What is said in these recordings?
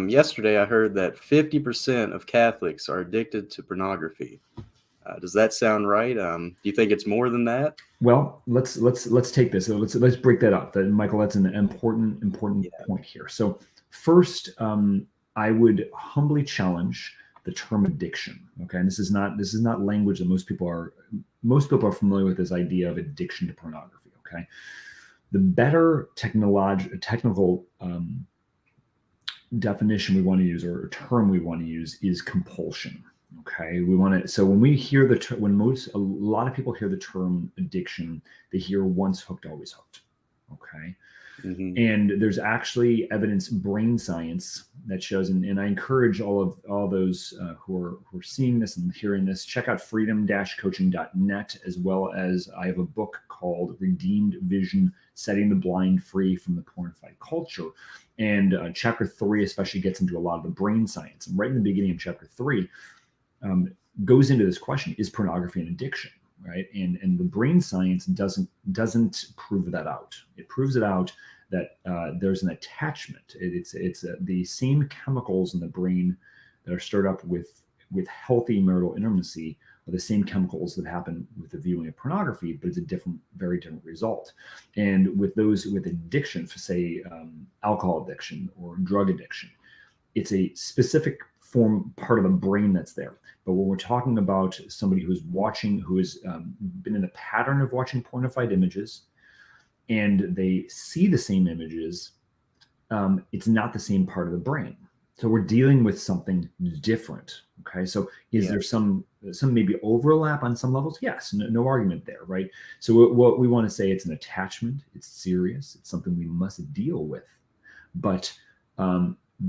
Yesterday I heard that 50% of Catholics are addicted to pornography. Does that sound right? Do you think it's more than that? Well, let's take this. Let's break that up. Michael, that's an important Yeah. point here. So first, I would humbly challenge the term addiction. Okay, and this is not language that most people are familiar with. This idea of addiction to pornography. Okay, the better technical definition we want to use, or term we want to use, is compulsion. Okay, we want to. So when we hear a lot of people hear the term addiction, they hear once hooked, always hooked. Okay, Mm-hmm. and there's actually evidence, brain science, that shows, and I encourage all those who are seeing this and hearing this, check out freedom-coaching.net, as well as I have a book called Redeemed Vision: Setting the Blind Free from the Pornified Culture. And chapter 3 especially gets into a lot of the brain science. And right in the beginning of chapter 3 goes into this question: is pornography an addiction? Right, and the brain science doesn't prove that out. It proves it out that there's an attachment. It's the same chemicals in the brain that are stirred up with healthy marital intimacy are the same chemicals that happen with the viewing of pornography, but it's a very different result. And with addiction, for say alcohol addiction or drug addiction, it's a specific part of the brain that's there. But when we're talking about somebody who has been in a pattern of watching pornified images, and they see the same images, it's not the same part of the brain. So we're dealing with something different. Okay, so is there some maybe overlap on some levels? Yes, no argument there, right? So what we want to say, it's an attachment. It's serious. It's something we must deal with. But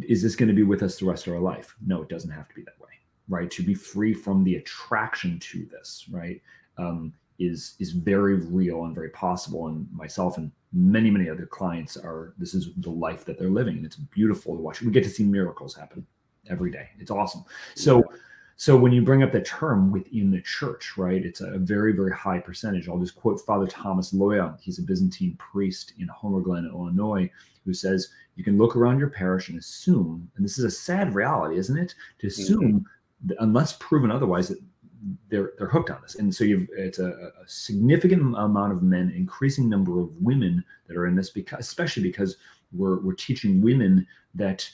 is this going to be with us the rest of our life? No, it doesn't have to be that way, right? To be free from the attraction to this, right, is very real and very possible. And myself and many other clients this is the life that they're living, and it's beautiful to watch. We get to see miracles happen every day. It's awesome. So when you bring up the term within the church, right, it's a very, very high percentage. I'll just quote Father Thomas Loya. He's a Byzantine priest in Homer Glen, Illinois, who says, you can look around your parish and assume, and this is a sad reality, isn't it, to assume that unless proven otherwise, that they're hooked on this. And so it's a significant amount of men, increasing number of women that are in this, especially because we're teaching women that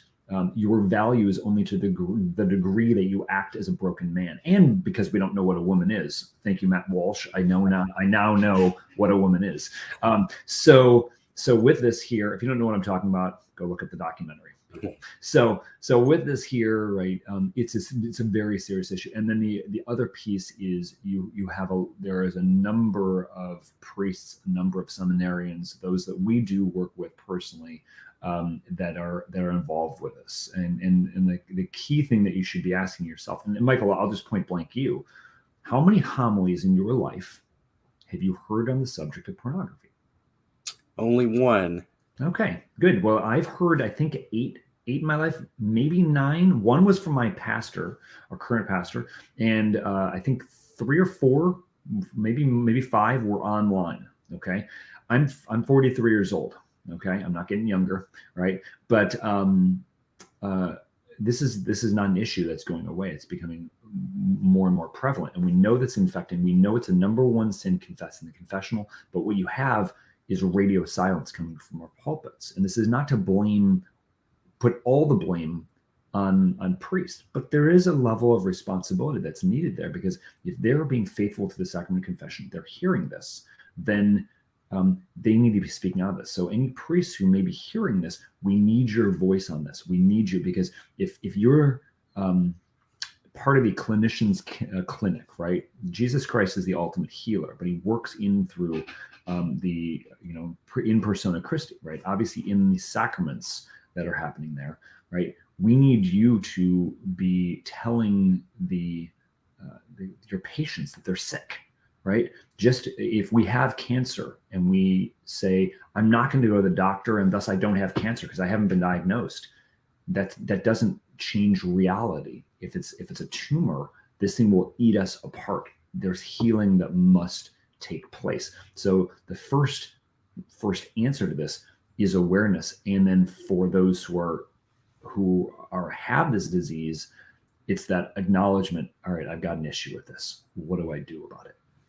your value is only to the degree that you act as a broken man. And because we don't know what a woman is. Thank you, Matt Walsh. I now know what a woman is. So with this here, if you don't know what I'm talking about, go look at the documentary. So with this here, right, it's a very serious issue. And then the other piece is there is a number of priests, a number of seminarians, those that we do work with personally, that are involved with us. And the key thing that you should be asking yourself, and Michael, I'll just point blank you, how many homilies in your life have you heard on the subject of pornography? Only one. Okay, good. Well, I've heard, I think, eight in my life, maybe 9. One was from my pastor, our current pastor, and I think 3 or 4, maybe 5 were online. Okay, I'm 43 years old. Okay, I'm not getting younger, right? But this is not an issue that's going away. It's becoming more and more prevalent, and we know that's infecting. We know it's a number 1 sin confessed in the confessional. But what you have is radio silence coming from our pulpits. And this is not to put all the blame on priests, but there is a level of responsibility that's needed there, because if they're being faithful to the sacrament of confession, they're hearing this, then they need to be speaking out of this. So any priests who may be hearing this, we need your voice on this. We need you, because if you're part of the clinician's clinic, right? Jesus Christ is the ultimate healer, but he works in through the in persona Christi, right? Obviously in the sacraments that are happening there, right? We need you to be telling your patients that they're sick, right? Just if we have cancer and we say, I'm not going to go to the doctor and thus I don't have cancer because I haven't been diagnosed, that doesn't change reality. If it's a tumor, this thing will eat us apart. There's healing that must take place. So the first answer to this is awareness. And then for those who who have this disease, it's that acknowledgement. All right, I've got an issue with this. What do I do about it?